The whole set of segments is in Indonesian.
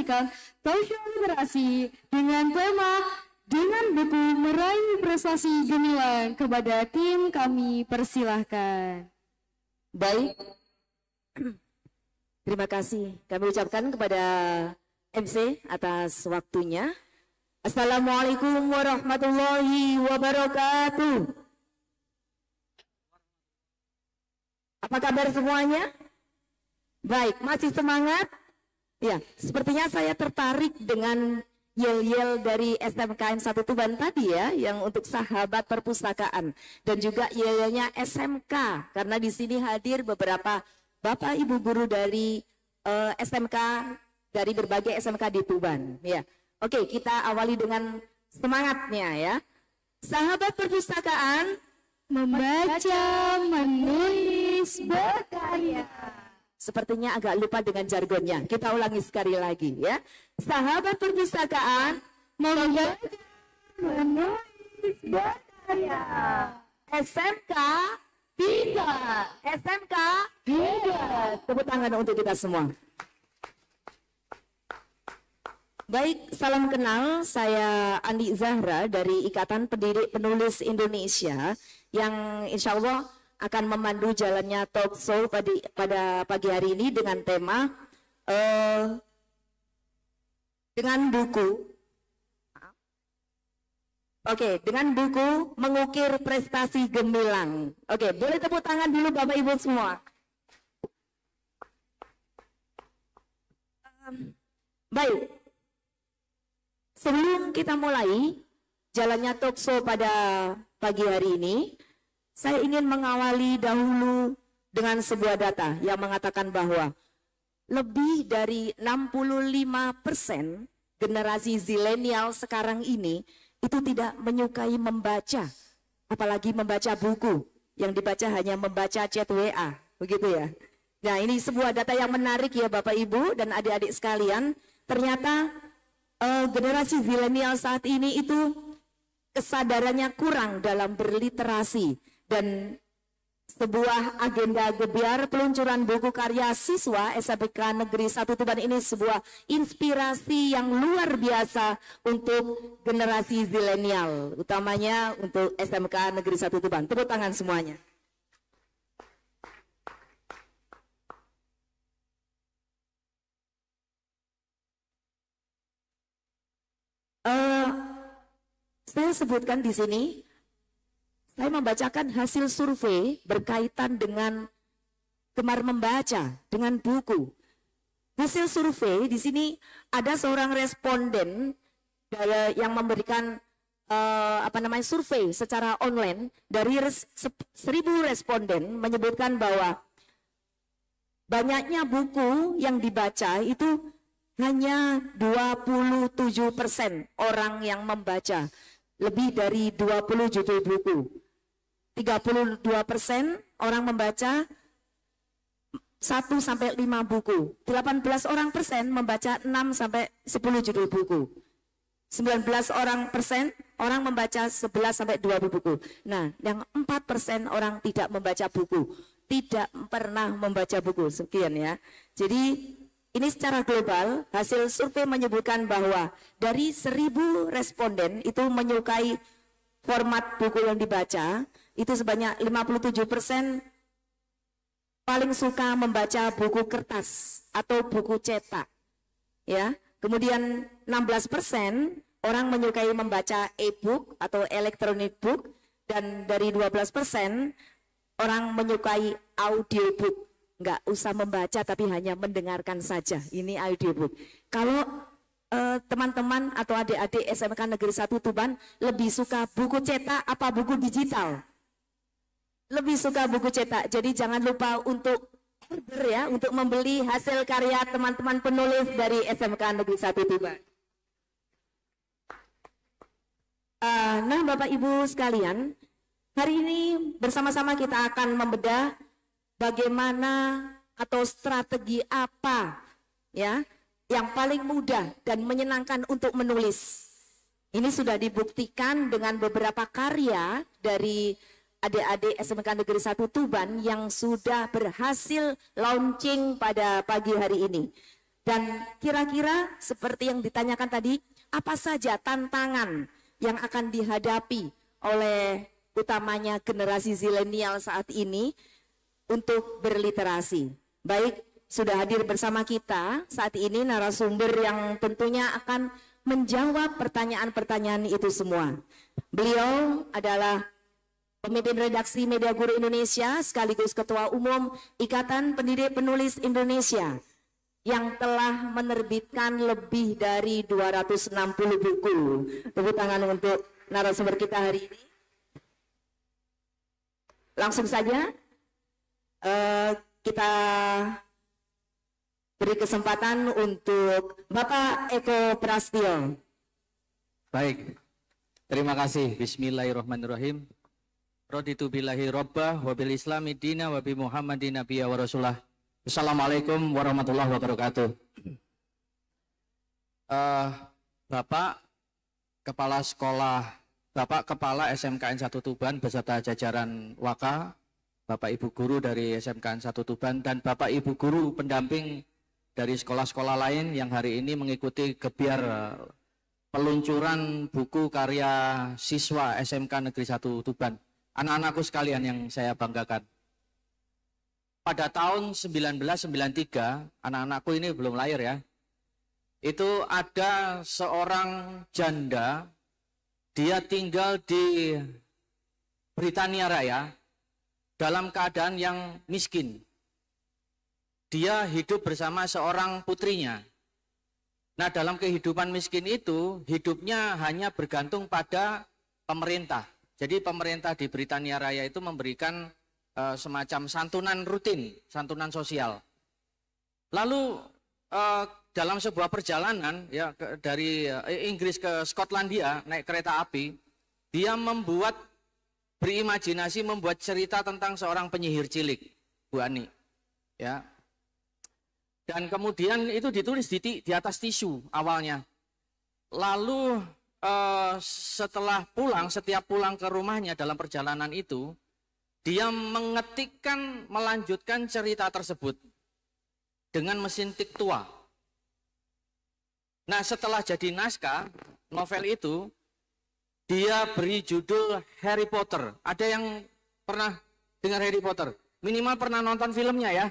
menyaksikan talkshow literasi dengan tema dengan buku meraih prestasi gemilang. Kepada tim kami persilahkan. Baik, terima kasih kami ucapkan kepada MC atas waktunya. Assalamualaikum warahmatullahi wabarakatuh. Apa kabar semuanya? Baik, masih semangat? Ya, sepertinya saya tertarik dengan yel-yel dari SMKN 1 Tuban tadi ya, yang untuk sahabat perpustakaan, dan juga yel-yelnya SMK, karena di sini hadir beberapa Bapak Ibu guru dari SMK, dari berbagai SMK di Tuban. Ya, oke, kita awali dengan semangatnya ya. Sahabat perpustakaan, Membaca, menulis, berkarya. Sepertinya agak lupa dengan jargonnya. Kita ulangi sekali lagi ya. Sahabat perpustakaan, Membaca, menulis, berkarya. SMK Bisa, SMK hebat. Tepuk tangan untuk kita semua. Baik, salam kenal. Saya Andi Zahra dari Ikatan Pendidik Penulis Indonesia yang insya Allah akan memandu jalannya talk show pada pagi hari ini dengan tema dengan buku. Oke, dengan buku Mengukir Prestasi Gemilang. Oke, boleh tepuk tangan dulu Bapak Ibu semua. Baik, sebelum kita mulai jalannya talk show pada pagi hari ini, saya ingin mengawali dahulu dengan sebuah data yang mengatakan bahwa lebih dari 65% generasi zilenial sekarang ini itu tidak menyukai membaca, apalagi membaca buku. Yang dibaca hanya membaca chat WA, begitu ya. Nah, ini sebuah data yang menarik ya Bapak Ibu dan adik-adik sekalian. Ternyata generasi zilenial saat ini itu kesadarannya kurang dalam berliterasi, dan sebuah agenda gebiar peluncuran buku karya siswa SMK Negeri 1 Tuban ini sebuah inspirasi yang luar biasa untuk generasi zilenial, utamanya untuk SMK Negeri 1 Tuban. Tepuk tangan semuanya. Saya sebutkan di sini, saya membacakan hasil survei berkaitan dengan gemar membaca, dengan buku. Hasil survei di sini ada seorang responden yang memberikan survei secara online dari 1.000 responden menyebutkan bahwa banyaknya buku yang dibaca itu hanya 27% orang yang membaca lebih dari 20 judul buku. 32% orang membaca 1 sampai 5 buku. 18% membaca 6 sampai 10 judul buku. 19% orang membaca 11 sampai 20 buku. Nah, yang 4% orang tidak membaca buku. Tidak pernah membaca buku. Sekian ya. Jadi ini secara global, hasil survei menyebutkan bahwa dari 1.000 responden itu menyukai format buku yang dibaca, itu sebanyak 57% paling suka membaca buku kertas atau buku cetak. Ya, kemudian 16% orang menyukai membaca e-book atau electronic book, dan dari 12% orang menyukai audiobook. Nggak usah membaca tapi hanya mendengarkan saja. Ini audiobook. Kalau teman-teman atau adik-adik SMK Negeri 1 Tuban lebih suka buku cetak apa buku digital? Lebih suka buku cetak. Jadi jangan lupa untuk order ya, untuk membeli hasil karya teman-teman penulis dari SMK Negeri 1 Tuban. Nah Bapak Ibu sekalian, hari ini bersama-sama kita akan membedah bagaimana atau strategi apa ya yang paling mudah dan menyenangkan untuk menulis. Ini sudah dibuktikan dengan beberapa karya dari adik-adik SMK Negeri 1 Tuban yang sudah berhasil launching pada pagi hari ini. Dan kira-kira seperti yang ditanyakan tadi, apa saja tantangan yang akan dihadapi oleh utamanya generasi zilenial saat ini untuk berliterasi. Baik, sudah hadir bersama kita saat ini narasumber yang tentunya akan menjawab pertanyaan-pertanyaan itu semua. Beliau adalah pemimpin redaksi Media Guru Indonesia sekaligus Ketua Umum Ikatan Pendidik Penulis Indonesia yang telah menerbitkan lebih dari 260 buku. Tepuk tangan untuk narasumber kita hari ini. Langsung saja kita beri kesempatan untuk Bapak Eko Prastio. Baik, terima kasih. Bismillahirrahmanirrahim. Raditu billahi rabbah wa bil islami dina wa bi Muhammadin nabiyya wa rasulah. Assalamualaikum warahmatullahi wabarakatuh. Bapak Kepala Sekolah, Bapak Kepala SMKN 1 Tuban beserta jajaran Waka, Bapak Ibu Guru dari SMKN 1 Tuban, dan Bapak Ibu Guru pendamping dari sekolah-sekolah lain yang hari ini mengikuti gebiar peluncuran buku karya siswa SMK Negeri 1 Tuban. Anak-anakku sekalian yang saya banggakan. Pada tahun 1993, anak-anakku ini belum lahir ya, itu ada seorang janda, dia tinggal di Britania Raya dalam keadaan yang miskin. Dia hidup bersama seorang putrinya. Nah, dalam kehidupan miskin itu, hidupnya hanya bergantung pada pemerintah. Jadi pemerintah di Britania Raya itu memberikan semacam santunan rutin, santunan sosial. Lalu dalam sebuah perjalanan ya dari Inggris ke Skotlandia naik kereta api, dia berimajinasi membuat cerita tentang seorang penyihir cilik, Bu Ani. Ya. Dan kemudian itu ditulis di atas tisu awalnya. Lalu setelah pulang, setiap pulang ke rumahnya dalam perjalanan itu, dia melanjutkan cerita tersebut dengan mesin tik tua. Nah, setelah jadi naskah novel itu, dia beri judul Harry Potter. Ada yang pernah dengar Harry Potter? Minimal pernah nonton filmnya ya.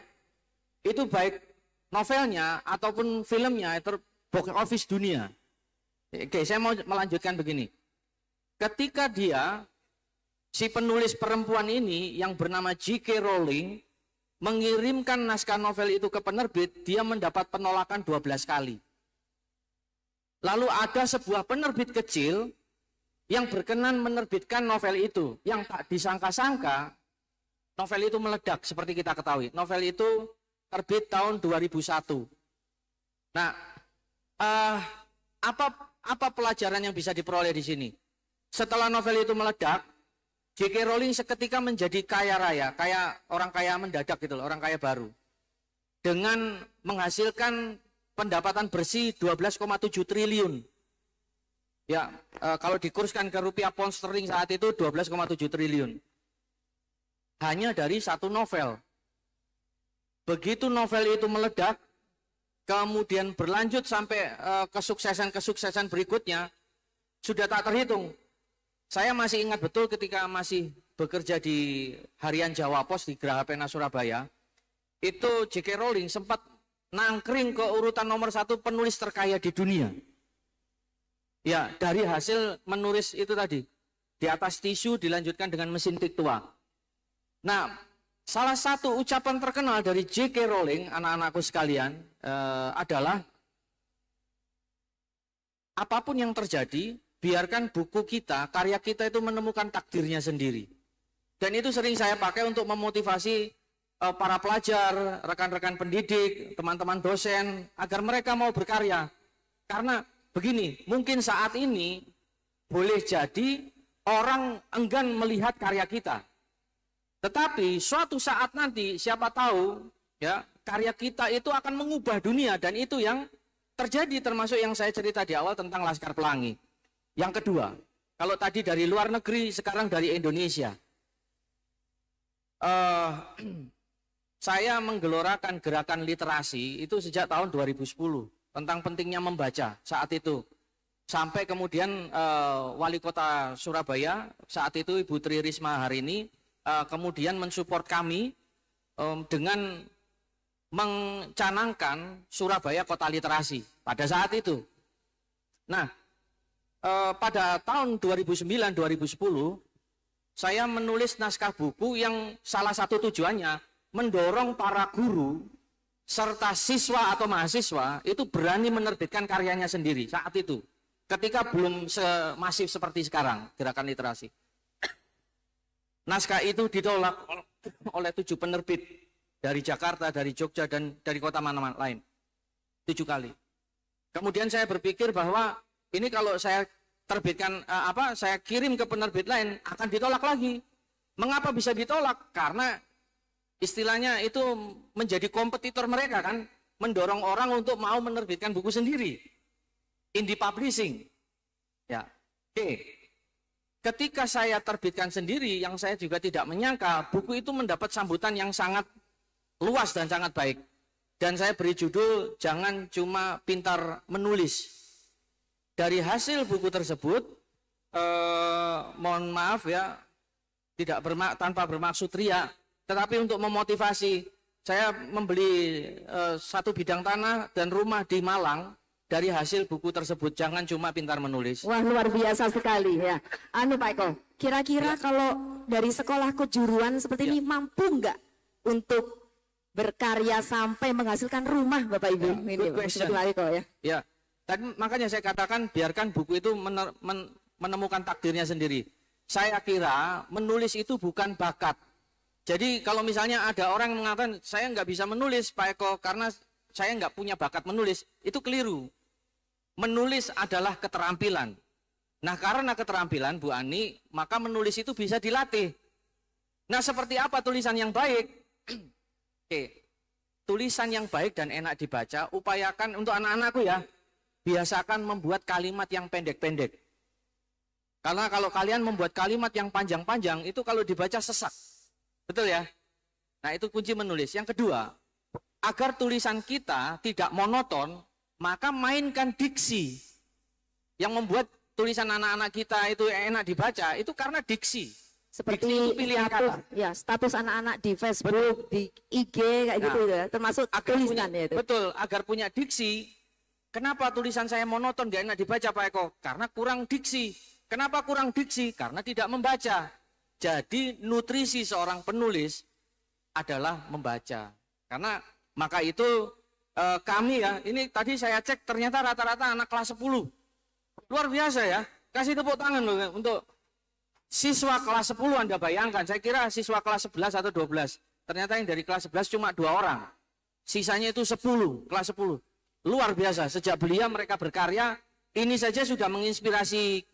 Itu baik novelnya ataupun filmnya itu box office dunia. Oke, saya mau melanjutkan begini. Ketika si penulis perempuan ini yang bernama J.K. Rowling mengirimkan naskah novel itu ke penerbit, dia mendapat penolakan 12 kali. Lalu ada sebuah penerbit kecil yang berkenan menerbitkan novel itu. Yang tak disangka-sangka, novel itu meledak seperti kita ketahui. Novel itu terbit tahun 2001. Nah, apa pelajaran yang bisa diperoleh di sini? Setelah novel itu meledak, J.K. Rowling seketika menjadi kaya raya, kayak orang kaya mendadak gitu loh, orang kaya baru. Dengan menghasilkan pendapatan bersih 12,7 triliun. Ya, kalau dikurskan ke rupiah pound sterling saat itu 12,7 triliun. Hanya dari satu novel. Begitu novel itu meledak, kemudian berlanjut sampai kesuksesan-kesuksesan berikutnya, sudah tak terhitung. Saya masih ingat betul ketika masih bekerja di Harian Jawa Pos di Geraha Pena Surabaya, itu J.K. Rowling sempat nangkring ke urutan nomor 1 penulis terkaya di dunia. Ya, dari hasil menulis itu tadi, di atas tisu dilanjutkan dengan mesin tik tua. Nah, salah satu ucapan terkenal dari J.K. Rowling, anak-anakku sekalian, adalah apapun yang terjadi, biarkan buku kita, karya kita itu menemukan takdirnya sendiri. Dan itu sering saya pakai untuk memotivasi para pelajar, rekan-rekan pendidik, teman-teman dosen, agar mereka mau berkarya. Karena begini, mungkin saat ini boleh jadi orang enggan melihat karya kita. Tetapi suatu saat nanti, siapa tahu, ya, karya kita itu akan mengubah dunia, dan itu yang terjadi, termasuk yang saya cerita di awal tentang Laskar Pelangi. Yang kedua, kalau tadi dari luar negeri, sekarang dari Indonesia. saya menggelorakan gerakan literasi itu sejak tahun 2010 tentang pentingnya membaca saat itu. Sampai kemudian Wali Kota Surabaya saat itu Ibu Tri Risma hari ini kemudian mensupport kami dengan mencanangkan Surabaya Kota Literasi pada saat itu. Nah, pada tahun 2009-2010 saya menulis naskah buku yang salah satu tujuannya mendorong para guru serta siswa atau mahasiswa itu berani menerbitkan karyanya sendiri saat itu. Ketika belum semasif seperti sekarang gerakan literasi. Naskah itu ditolak oleh 7 penerbit dari Jakarta, dari Jogja, dan dari kota mana-mana lain. 7 kali. Kemudian saya berpikir bahwa ini kalau saya terbitkan saya kirim ke penerbit lain akan ditolak lagi. Mengapa bisa ditolak? Karena istilahnya itu menjadi kompetitor mereka kan, mendorong orang untuk mau menerbitkan buku sendiri. Indie publishing. Ya. Oke. Ketika saya terbitkan sendiri, yang saya juga tidak menyangka, buku itu mendapat sambutan yang sangat luas dan sangat baik. Dan saya beri judul, Jangan Cuma Pintar Menulis. Dari hasil buku tersebut, mohon maaf ya, tanpa bermaksud riak, tetapi untuk memotivasi, saya membeli 1 bidang tanah dan rumah di Malang, dari hasil buku tersebut, Jangan Cuma Pintar Menulis. Wah, luar biasa sekali ya. Pak Eko, kira-kira kalau dari sekolah kejuruan seperti ini mampu nggak untuk berkarya sampai menghasilkan rumah, Bapak Ibu? Ya, good question. Pak Eko ya. Ya, tadi makanya saya katakan biarkan buku itu menemukan takdirnya sendiri. Saya kira menulis itu bukan bakat. Jadi kalau misalnya ada orang yang mengatakan saya nggak bisa menulis, Pak Eko, karena saya nggak punya bakat menulis, itu keliru. Menulis adalah keterampilan. Nah, karena keterampilan, Bu Ani, maka menulis itu bisa dilatih. Nah, seperti apa tulisan yang baik? Oke, tulisan yang baik dan enak dibaca, upayakan untuk anak-anakku ya, biasakan membuat kalimat yang pendek-pendek. Karena kalau kalian membuat kalimat yang panjang-panjang, itu kalau dibaca sesak. Betul ya? Nah, itu kunci menulis. Yang kedua, agar tulisan kita tidak monoton, maka mainkan diksi. Yang membuat tulisan anak-anak kita itu enak dibaca, itu karena diksi. Seperti diksi itu pilihan status, kata. Ya, status anak-anak di Facebook, di IG, kayak gitu ya, termasuk tulisan ya itu. Betul, agar punya diksi. Kenapa tulisan saya monoton, gak enak dibaca Pak Eko? Karena kurang diksi. Kenapa kurang diksi? Karena tidak membaca. Jadi nutrisi seorang penulis adalah membaca. Karena maka itu kami ya, ini tadi saya cek ternyata rata-rata anak kelas 10. Luar biasa ya. Kasih tepuk tangan loh untuk siswa kelas 10 Anda bayangkan. Saya kira siswa kelas 11 atau 12. Ternyata yang dari kelas 11 cuma 2 orang. Sisanya itu 10, kelas 10. Luar biasa. Sejak belia mereka berkarya, ini saja sudah menginspirasi.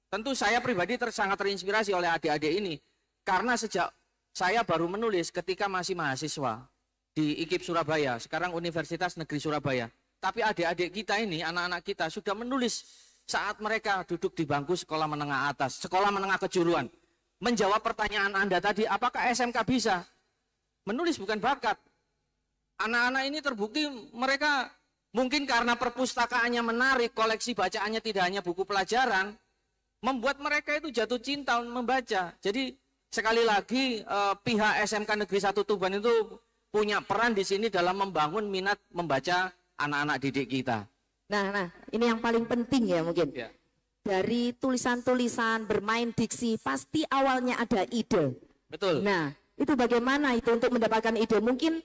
Tentu saya pribadi sangat terinspirasi oleh adik-adik ini. Karena sejak saya baru menulis ketika masih mahasiswa di IKIP Surabaya, sekarang Universitas Negeri Surabaya. Tapi adik-adik kita ini, anak-anak kita sudah menulis saat mereka duduk di bangku sekolah menengah atas, sekolah menengah kejuruan. Menjawab pertanyaan Anda tadi, apakah SMK bisa? Menulis bukan bakat. Anak-anak ini terbukti mereka mungkin karena perpustakaannya menarik, koleksi bacaannya tidak hanya buku pelajaran, membuat mereka itu jatuh cinta membaca. Jadi sekali lagi pihak SMK Negeri 1 Tuban itu punya peran di sini dalam membangun minat membaca anak-anak didik kita. Nah, ini yang paling penting ya mungkin. Ya. Dari tulisan-tulisan bermain diksi pasti awalnya ada ide. Betul. Nah, itu bagaimana itu untuk mendapatkan ide? Mungkin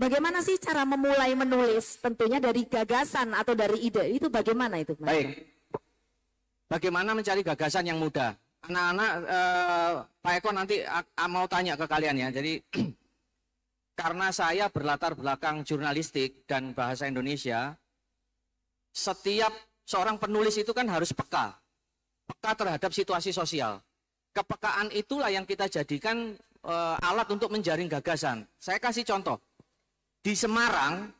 bagaimana sih cara memulai menulis? Tentunya dari gagasan atau dari ide. Itu bagaimana itu? Baik. Bagaimana mencari gagasan yang mudah? Anak-anak, Pak Eko nanti mau tanya ke kalian ya. Jadi karena saya berlatar belakang jurnalistik dan bahasa Indonesia, setiap seorang penulis itu kan harus peka terhadap situasi sosial. Kepekaan itulah yang kita jadikan alat untuk menjaring gagasan. Saya kasih contoh. Di Semarang,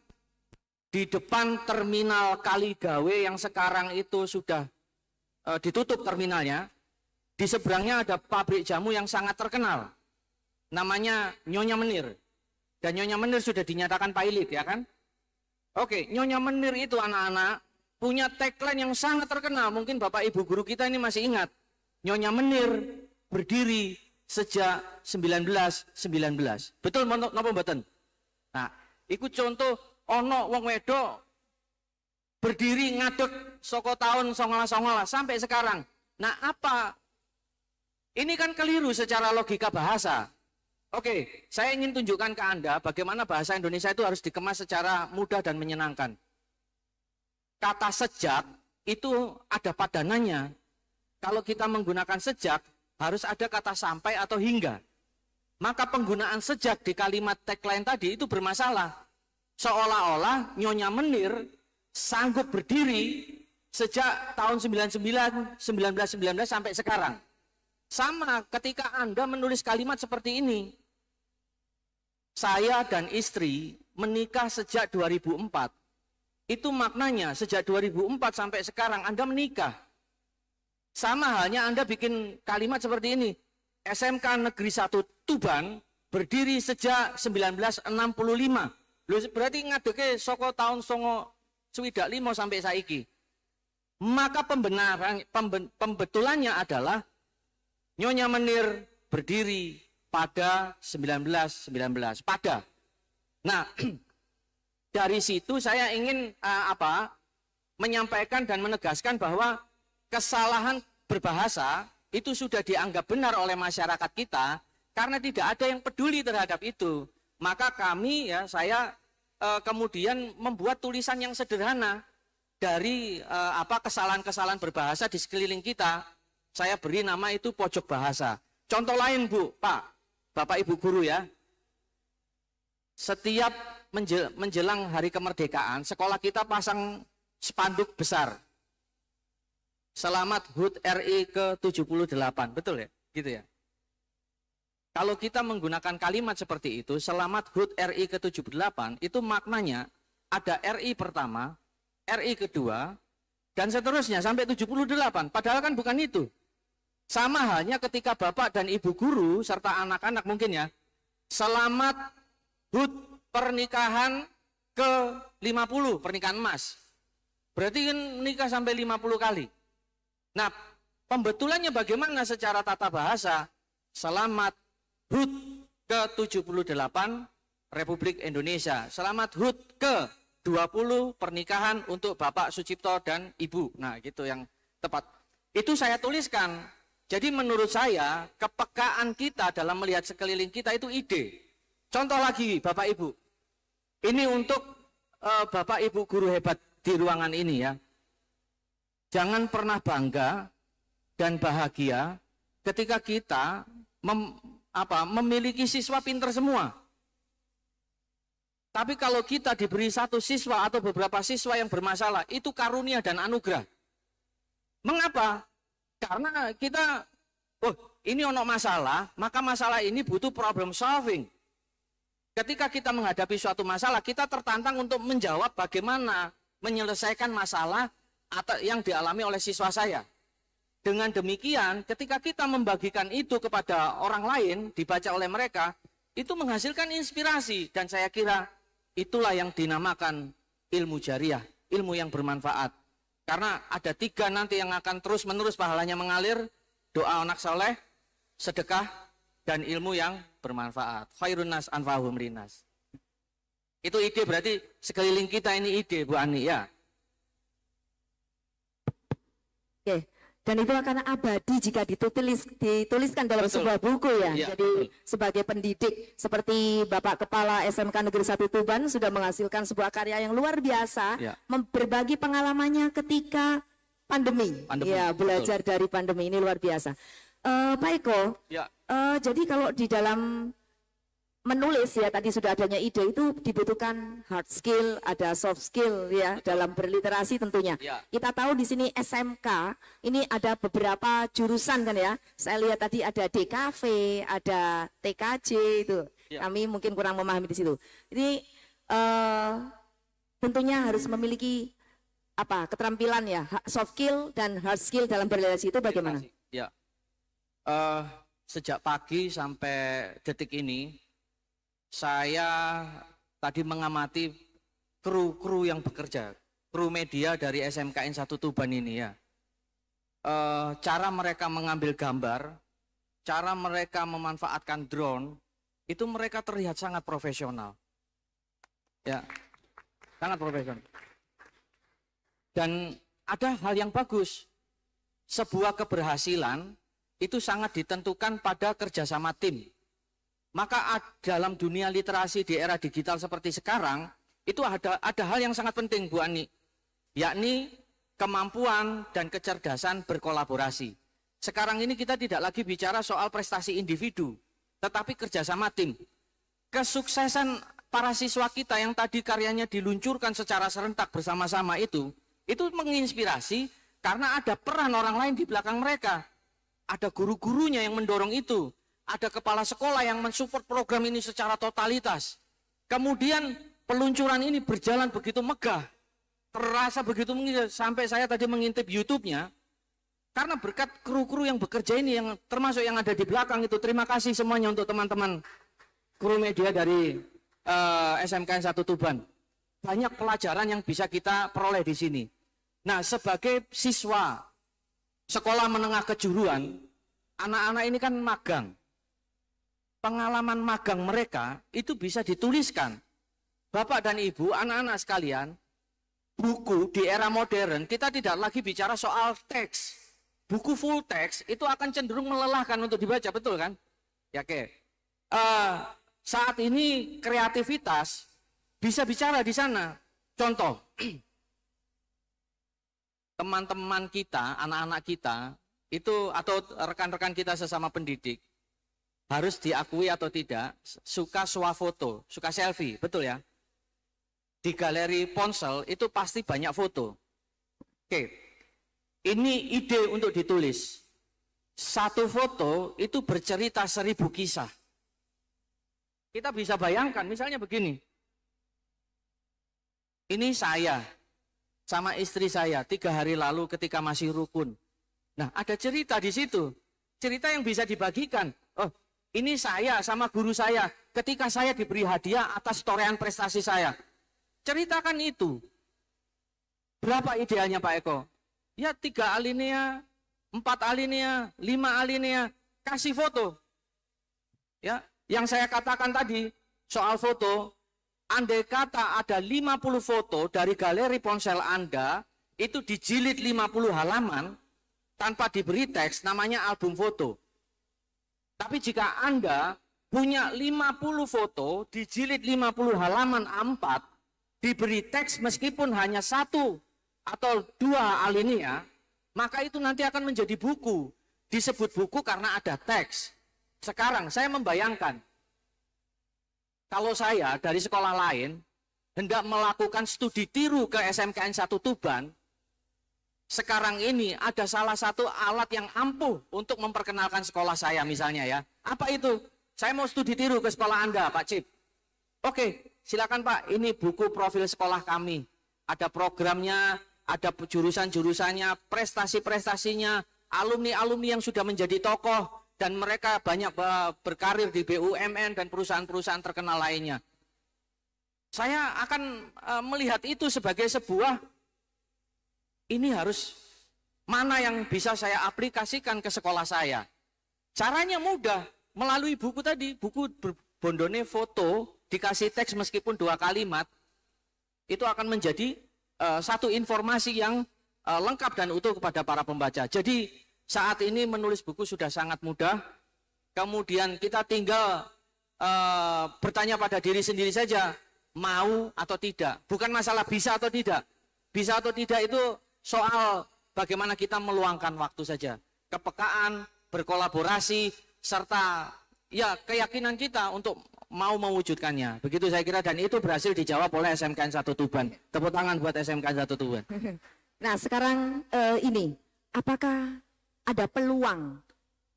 di depan terminal Kaligawe yang sekarang itu sudah ditutup terminalnya, di seberangnya ada pabrik jamu yang sangat terkenal. Namanya Nyonya Menir. Dan Nyonya Menir sudah dinyatakan pilot, ya kan? Oke, Nyonya Menir itu anak-anak punya tagline yang sangat terkenal. Mungkin Bapak Ibu guru kita ini masih ingat. Nyonya Menir berdiri sejak 1919. Betul napa mboten? Nah, iku contoh ono wong wedok berdiri ngadeg saka tahun 1919 sampai sekarang. Nah, apa? Ini kan keliru secara logika bahasa. Oke, saya ingin tunjukkan ke Anda bagaimana bahasa Indonesia itu harus dikemas secara mudah dan menyenangkan. Kata sejak itu ada padanannya. Kalau kita menggunakan sejak, harus ada kata sampai atau hingga. Maka penggunaan sejak di kalimat tagline tadi itu bermasalah. Seolah-olah Nyonya Menir sanggup berdiri sejak tahun 1919 sampai sekarang. Sama ketika Anda menulis kalimat seperti ini. Saya dan istri menikah sejak 2004. Itu maknanya sejak 2004 sampai sekarang Anda menikah. Sama halnya Anda bikin kalimat seperti ini. SMK Negeri 1 Tuban berdiri sejak 1965. Loh, berarti ngadeke saka tahun 1925 sampai saiki. Maka pembetulannya adalah Nyonya Menir berdiri pada 1919. Pada. Nah, dari situ saya ingin menyampaikan dan menegaskan bahwa kesalahan berbahasa itu sudah dianggap benar oleh masyarakat kita karena tidak ada yang peduli terhadap itu. Maka kami saya kemudian membuat tulisan yang sederhana dari kesalahan-kesalahan berbahasa di sekeliling kita. Saya beri nama itu pojok bahasa. Contoh lain, Bu, Pak, Bapak Ibu guru ya. Setiap menjelang hari kemerdekaan, sekolah kita pasang spanduk besar. Selamat HUT RI ke-78, betul ya? Gitu ya. Kalau kita menggunakan kalimat seperti itu, selamat HUT RI ke-78, itu maknanya ada RI pertama, RI kedua, dan seterusnya sampai 78. Padahal kan bukan itu. Sama halnya ketika Bapak dan Ibu guru serta anak-anak mungkin ya, selamat HUT pernikahan ke-50, pernikahan emas. Berarti kan menikah sampai 50 kali. Nah, pembetulannya bagaimana secara tata bahasa? Selamat HUT ke-78 Republik Indonesia. Selamat HUT ke-20 pernikahan untuk Bapak Sucipto dan Ibu. Nah, gitu yang tepat. Itu saya tuliskan. Jadi menurut saya, kepekaan kita dalam melihat sekeliling kita itu ide. Contoh lagi Bapak Ibu. Ini untuk Bapak Ibu guru hebat di ruangan ini ya. Jangan pernah bangga dan bahagia ketika kita memiliki siswa pinter semua. Tapi kalau kita diberi satu siswa atau beberapa siswa yang bermasalah, itu karunia dan anugerah. Mengapa? Karena kita, ini ono masalah, maka masalah ini butuh problem solving. Ketika kita menghadapi suatu masalah, kita tertantang untuk menjawab bagaimana menyelesaikan masalah atau yang dialami oleh siswa saya. Dengan demikian, ketika kita membagikan itu kepada orang lain, dibaca oleh mereka, itu menghasilkan inspirasi. Dan saya kira itulah yang dinamakan ilmu jariah, ilmu yang bermanfaat. Karena ada 3 nanti yang akan terus-menerus pahalanya mengalir, doa anak soleh, sedekah, dan ilmu yang bermanfaat. Khairun nas anfa'uhum linnas. Itu ide, berarti sekeliling kita ini ide, Bu Ani ya. Oke, dan itu akan abadi jika dituliskan dalam sebuah buku ya. Jadi sebagai pendidik seperti Bapak Kepala SMK Negeri 1 Tuban sudah menghasilkan sebuah karya yang luar biasa, berbagi pengalamannya ketika pandemi. Ya, belajar dari pandemi ini luar biasa. Pak Eko, jadi kalau di dalam menulis ya, tadi sudah adanya ide, itu dibutuhkan hard skill, ada soft skill ya. Betul. Dalam berliterasi tentunya. Kita tahu di sini SMK ini ada beberapa jurusan kan ya. Saya lihat tadi ada DKV, ada TKJ itu. Kami mungkin kurang memahami di situ. Ini tentunya harus memiliki keterampilan ya, soft skill dan hard skill dalam berliterasi itu bagaimana? Ya. Sejak pagi sampai detik ini saya tadi mengamati kru yang bekerja, kru media dari SMKN 1 Tuban ini ya. Cara mereka mengambil gambar, cara mereka memanfaatkan drone, itu mereka terlihat sangat profesional. Ya, sangat profesional. Dan ada hal yang bagus, sebuah keberhasilan itu sangat ditentukan pada kerjasama tim. Maka dalam dunia literasi di era digital seperti sekarang, itu ada hal yang sangat penting Bu Ani, yakni kemampuan dan kecerdasan berkolaborasi. Sekarang ini kita tidak lagi bicara soal prestasi individu, tetapi kerjasama tim. Kesuksesan para siswa kita yang tadi karyanya diluncurkan secara serentak bersama-sama itu menginspirasi karena ada peran orang lain di belakang mereka. Ada guru-gurunya yang mendorong itu. Ada kepala sekolah yang mensupport program ini secara totalitas. Kemudian peluncuran ini berjalan begitu megah. Terasa begitu sampai saya tadi mengintip YouTube-nya. Karena berkat kru-kru yang bekerja ini, yang termasuk yang ada di belakang itu. Terima kasih semuanya untuk teman-teman kru media dari SMKN 1 Tuban. Banyak pelajaran yang bisa kita peroleh di sini. Nah, sebagai siswa sekolah menengah kejuruan, anak-anak ini kan magang. Pengalaman magang mereka itu bisa dituliskan. Bapak dan Ibu, anak-anak sekalian, buku di era modern kita tidak lagi bicara soal teks. Buku full teks itu akan cenderung melelahkan untuk dibaca, betul kan? Ya, oke. Saat ini kreativitas bisa bicara di sana. Contoh, teman-teman kita, anak-anak kita, itu atau rekan-rekan kita sesama pendidik, harus diakui atau tidak, suka swafoto, suka selfie, betul ya? Di galeri ponsel itu pasti banyak foto. Oke, ini ide untuk ditulis. Satu foto itu bercerita 1000 kisah. Kita bisa bayangkan, misalnya begini. Ini saya sama istri saya 3 hari lalu ketika masih rukun. Nah, ada cerita di situ. Cerita yang bisa dibagikan. Oh, ini saya sama guru saya ketika saya diberi hadiah atas torehan prestasi saya. Ceritakan itu. Berapa idealnya Pak Eko? Ya 3 alinea, 4 alinea, 5 alinea, kasih foto. Ya, yang saya katakan tadi soal foto, andai kata ada 50 foto dari galeri ponsel Anda, itu dijilid 50 halaman tanpa diberi teks, namanya album foto. Tapi jika Anda punya 50 foto, dijilid 50 halaman A4, diberi teks meskipun hanya 1 atau 2 alinea, maka itu nanti akan menjadi buku. Disebut buku karena ada teks. Sekarang saya membayangkan, kalau saya dari sekolah lain hendak melakukan studi tiru ke SMKN 1 Tuban, sekarang ini ada salah satu alat yang ampuh untuk memperkenalkan sekolah saya misalnya ya. Apa itu? Saya mau studi tiru ke sekolah Anda, Pak Cip. Oke, silakan Pak, ini buku profil sekolah kami. Ada programnya, ada jurusan-jurusannya, prestasi-prestasinya, alumni-alumni yang sudah menjadi tokoh, dan mereka banyak berkarir di BUMN dan perusahaan-perusahaan terkenal lainnya. Saya akan melihat itu sebagai sebuah, ini harus mana yang bisa saya aplikasikan ke sekolah saya. Caranya mudah, melalui buku tadi, buku berbondone foto, dikasih teks meskipun 2 kalimat, itu akan menjadi satu informasi yang lengkap dan utuh kepada para pembaca. Jadi saat ini menulis buku sudah sangat mudah, kemudian kita tinggal bertanya pada diri sendiri saja, mau atau tidak. Bukan masalah bisa atau tidak. Bisa atau tidak itu soal bagaimana kita meluangkan waktu saja. Kepekaan, berkolaborasi, serta ya keyakinan kita untuk mau mewujudkannya. Begitu saya kira, dan itu berhasil dijawab oleh SMKN 1 Tuban. Tepuk tangan buat SMKN 1 Tuban. Nah sekarang ini, apakah ada peluang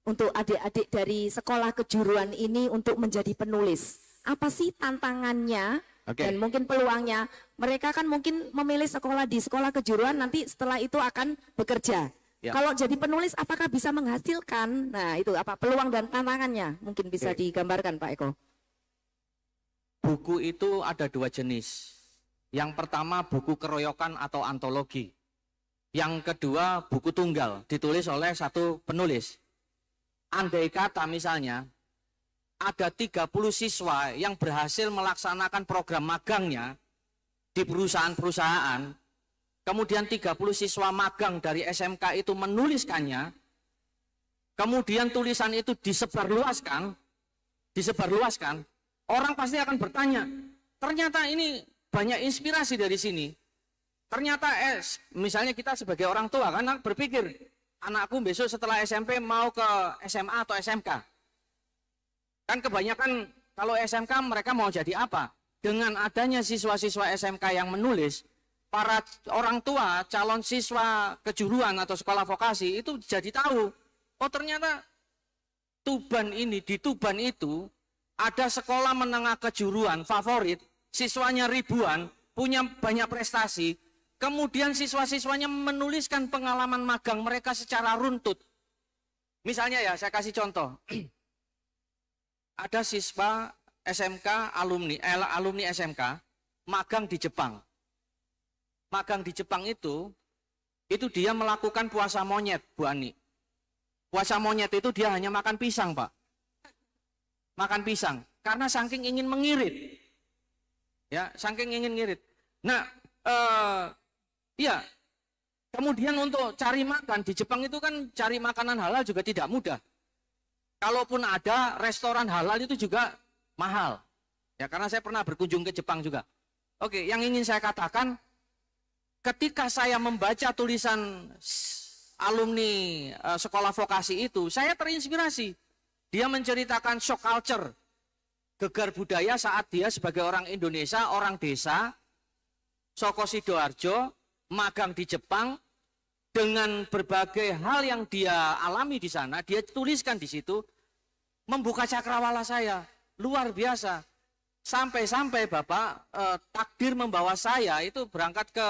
untuk adik-adik dari sekolah kejuruan ini untuk menjadi penulis? Apa sih tantangannya? Dan mungkin peluangnya, mereka kan mungkin memilih sekolah di sekolah kejuruan, nanti setelah itu akan bekerja. Ya. Kalau jadi penulis, apakah bisa menghasilkan? Nah itu apa peluang dan tantangannya? Mungkin bisa digambarkan Pak Eko. buku itu ada dua jenis. Yang pertama buku keroyokan atau antologi. Yang kedua buku tunggal, ditulis oleh satu penulis. Andai kata misalnya ada 30 siswa yang berhasil melaksanakan program magangnya di perusahaan-perusahaan, kemudian 30 siswa magang dari SMK itu menuliskannya, kemudian tulisan itu disebarluaskan, orang pasti akan bertanya, ternyata ini banyak inspirasi dari sini. Ternyata misalnya kita sebagai orang tua kan berpikir, anakku besok setelah SMP mau ke SMA atau SMK. Kan kebanyakan kalau SMK mereka mau jadi apa? Dengan adanya siswa-siswa SMK yang menulis, para orang tua calon siswa kejuruan atau sekolah vokasi itu jadi tahu, oh ternyata di Tuban itu ada sekolah menengah kejuruan favorit, siswanya ribuan, punya banyak prestasi, kemudian siswa-siswanya menuliskan pengalaman magang mereka secara runtut. Misalnya ya, saya kasih contoh. Ada siswa SMK, alumni SMK, magang di Jepang. Magang di Jepang itu dia melakukan puasa monyet, Bu Ani. Puasa monyet itu dia hanya makan pisang, Pak. Makan pisang, karena saking ingin mengirit. Ya, saking ingin ngirit. Nah, iya, kemudian untuk cari makan di Jepang itu kan cari makanan halal juga tidak mudah. Kalaupun ada restoran halal itu juga mahal. Ya, karena saya pernah berkunjung ke Jepang juga. Oke, yang ingin saya katakan, ketika saya membaca tulisan alumni sekolah vokasi itu, saya terinspirasi. Dia menceritakan shock culture, gegar budaya saat dia sebagai orang Indonesia, orang desa, Soko Sidoarjo, magang di Jepang, dengan berbagai hal yang dia alami di sana, dia tuliskan di situ, membuka cakrawala saya. Luar biasa. Sampai-sampai Bapak takdir membawa saya itu berangkat ke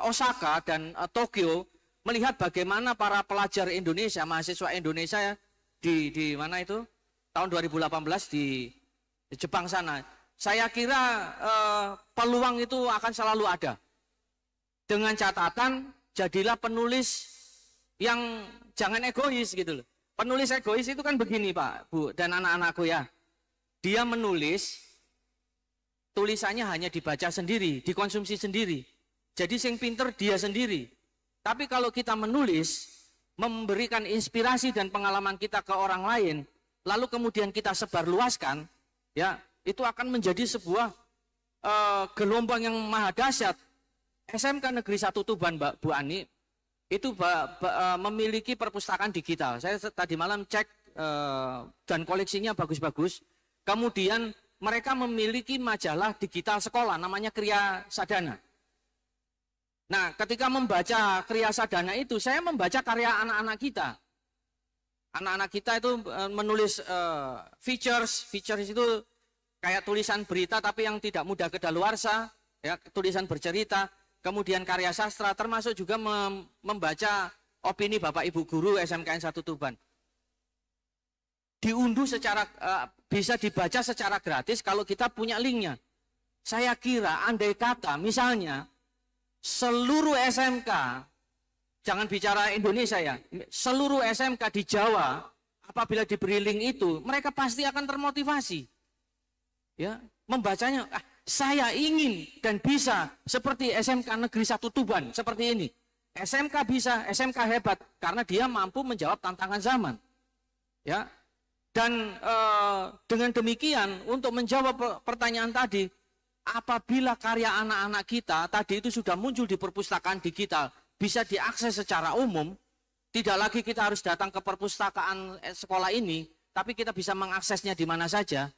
Osaka dan Tokyo, melihat bagaimana para pelajar Indonesia, mahasiswa Indonesia di mana itu? Tahun 2018 di Jepang sana. Saya kira peluang itu akan selalu ada. Dengan catatan, jadilah penulis yang jangan egois gitu loh. Penulis egois itu kan begini Pak, Bu, dan anak-anakku ya. Dia menulis, tulisannya hanya dibaca sendiri, dikonsumsi sendiri. Jadi sing pinter dia sendiri. Tapi kalau kita menulis, memberikan inspirasi dan pengalaman kita ke orang lain, lalu kemudian kita sebarluaskan, ya, itu akan menjadi sebuah gelombang yang maha dahsyat. SMK Negeri 1 Tuban, Bu Ani, itu memiliki perpustakaan digital. Saya tadi malam cek dan koleksinya bagus-bagus. Kemudian mereka memiliki majalah digital sekolah, namanya Kriya Sadana. Nah, ketika membaca Kriya Sadana itu, saya membaca karya anak-anak kita. Anak-anak kita itu menulis features itu kayak tulisan berita tapi yang tidak mudah kedaluarsa, ya, tulisan bercerita. Kemudian karya sastra, termasuk juga membaca opini Bapak Ibu Guru SMKN 1 Tuban. Diunduh secara, bisa dibaca secara gratis kalau kita punya linknya. Saya kira andai kata misalnya seluruh SMK, jangan bicara Indonesia ya, seluruh SMK di Jawa apabila diberi link itu, mereka pasti akan termotivasi. Ya, membacanya, saya ingin dan bisa seperti SMK Negeri 1 Tuban, seperti ini. SMK bisa, SMK hebat, karena dia mampu menjawab tantangan zaman. Ya, dan dengan demikian, untuk menjawab pertanyaan tadi, apabila karya anak-anak kita tadi itu sudah muncul di perpustakaan digital, bisa diakses secara umum, tidak lagi kita harus datang ke perpustakaan sekolah ini, tapi kita bisa mengaksesnya di mana saja,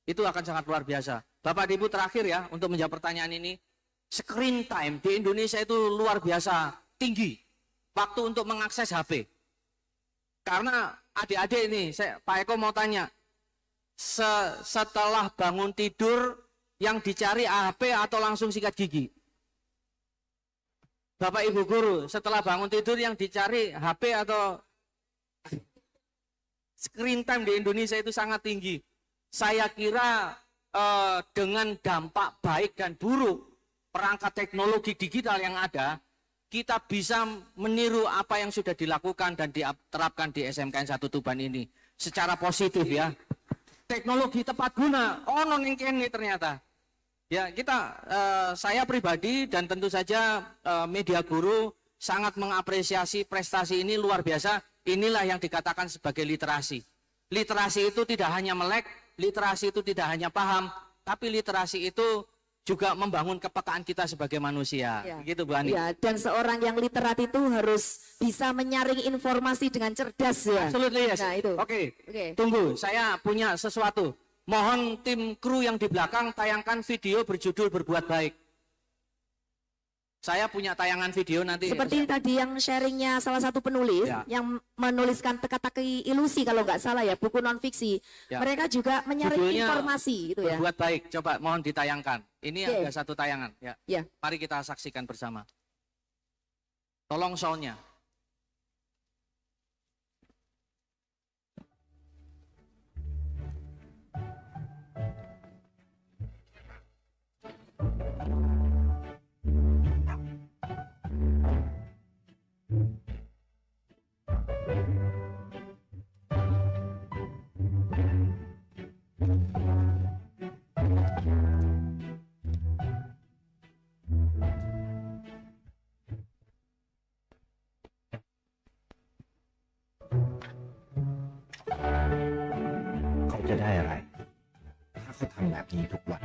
itu akan sangat luar biasa. Bapak Ibu terakhir ya, untuk menjawab pertanyaan ini, screen time di Indonesia itu luar biasa tinggi, waktu untuk mengakses HP. Karena adik-adik ini, Pak Eko mau tanya, setelah bangun tidur yang dicari HP atau langsung sikat gigi? Bapak Ibu Guru, setelah bangun tidur yang dicari HP atau screen time di Indonesia itu sangat tinggi. Saya kira dengan dampak baik dan buruk perangkat teknologi digital yang ada, kita bisa meniru apa yang sudah dilakukan dan diterapkan di SMKN 1 Tuban ini secara positif ya. Teknologi tepat guna, ono ning kene ternyata. Ya, saya pribadi dan tentu saja media guru sangat mengapresiasi prestasi ini luar biasa. Inilah yang dikatakan sebagai literasi. Literasi itu tidak hanya melek, literasi itu tidak hanya paham, tapi literasi itu juga membangun kepekaan kita sebagai manusia. Ya. Gitu Bu Ani. Ya, dan seorang yang literat itu harus bisa menyaring informasi dengan cerdas ya. Absolutely yes. Nah, itu. Oke. Tunggu, saya punya sesuatu. Mohon tim kru yang di belakang tayangkan video berjudul Berbuat Baik. Saya punya tayangan video nanti. Seperti tadi yang sharingnya salah satu penulis ya, yang menuliskan teka-teki ilusi kalau nggak salah ya, buku non fiksi. Ya. Mereka juga menyaring judulnya informasi itu ya. Berbuat Baik. Coba mohon ditayangkan. Ini ada satu tayangan ya. Ya. Mari kita saksikan bersama. Tolong soundnya.เขาจะได้อะไรถ้าเขาทำแบบนี้ทุกวัน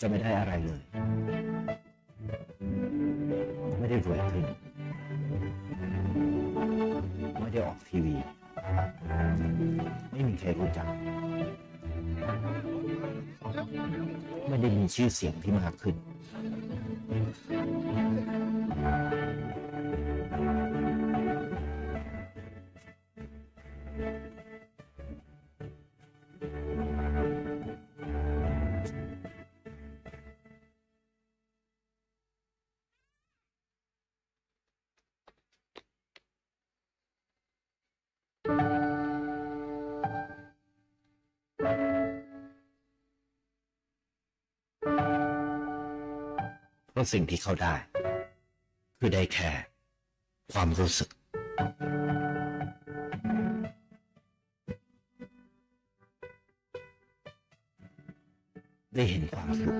จะไม่ได้อะไรเลย ไม่ได้รวยขึ้น ไม่ได้ออกทีวี ไม่มีใครรู้จัก ไม่ได้มีชื่อเสียงที่มากขึ้น เพราะสิ่งที่เขาได้คือได้แค่ความรู้สึกได้เห็นความสุข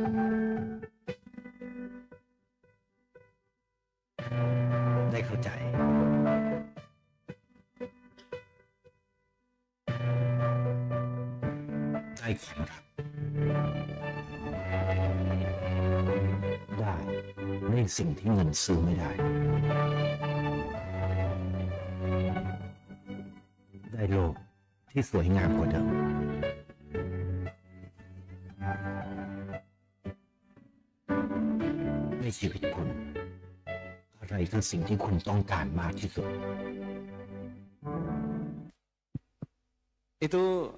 ได้เข้าใจได้ความรักได้ในสิ่งที่เงินซื้อไม่ได้ได้โลกที่สวยงามกว่าเดิมในชีวิตคุณอะไรคือสิ่งที่คุณต้องการมากที่สุด Itu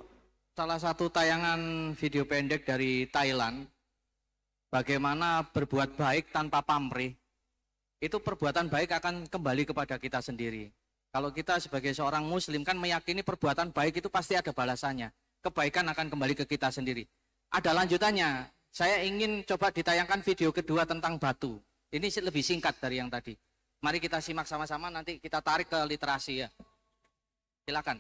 salah satu tayangan video pendek dari Thailand. Bagaimana berbuat baik tanpa pamrih. Itu perbuatan baik akan kembali kepada kita sendiri. Kalau kita sebagai seorang muslim kan meyakini perbuatan baik itu pasti ada balasannya. Kebaikan akan kembali ke kita sendiri. Ada lanjutannya. Saya ingin coba ditayangkan video kedua tentang batu. Ini lebih singkat dari yang tadi. Mari kita simak sama-sama, nanti kita tarik ke literasi ya. Silakan.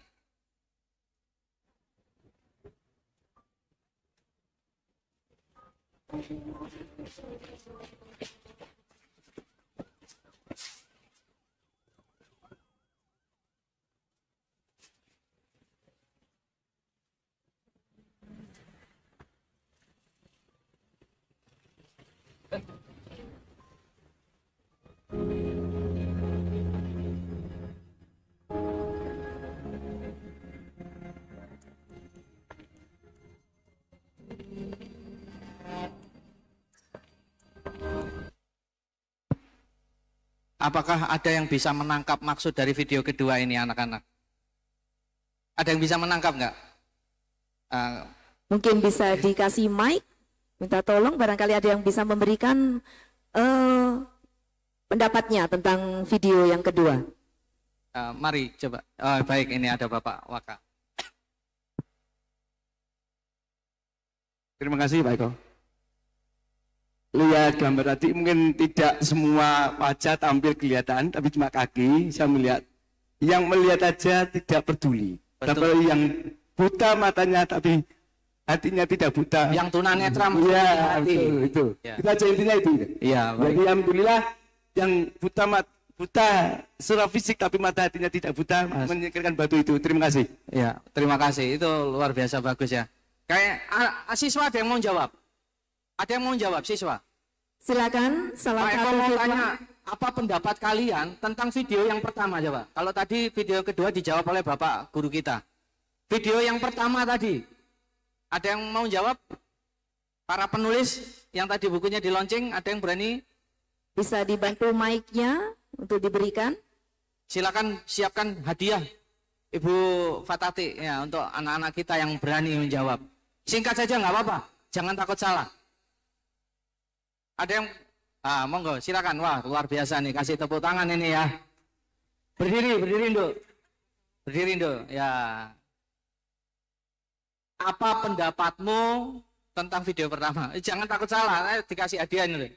Apakah ada yang bisa menangkap maksud dari video kedua ini anak-anak? Ada yang bisa menangkap nggak? Mungkin bisa dikasih mic, minta tolong barangkali ada yang bisa memberikan pendapatnya tentang video yang kedua. Mari coba. Baik, ini ada Bapak Waka. Terima kasih Pak Eko. Lihat gambar tadi mungkin tidak semua wajah tampil kelihatan, tapi cuma kaki saya melihat. Yang melihat aja tidak peduli. Tapi yang buta matanya tapi hatinya tidak buta. Yang tunanetra ya, itu. Ya. Kita aja intinya itu. Iya. Jadi alhamdulillah yang buta secara fisik tapi mata hatinya tidak buta menyingkirkan batu itu. Terima kasih. Ya, terima kasih. Itu luar biasa bagus ya. Kayak siswa ada yang mau jawab? Ada yang mau jawab siswa? Silakan. Salah satu mau tanya apa pendapat kalian tentang video yang pertama coba. Kalau tadi video kedua dijawab oleh Bapak guru kita. Video yang pertama tadi ada yang mau jawab? Para penulis yang tadi bukunya di launching, ada yang berani? Bisa dibantu mic-nya untuk diberikan? Silakan siapkan hadiah Ibu Fatati ya untuk anak-anak kita yang berani menjawab. Singkat saja nggak apa-apa, jangan takut salah. Ada yang, monggo silakan. Wah luar biasa nih, kasih tepuk tangan ini ya. Berdiri Nduk. Berdiri Nduk, ya. Apa pendapatmu tentang video pertama? Jangan takut salah, dikasih hadiah ini.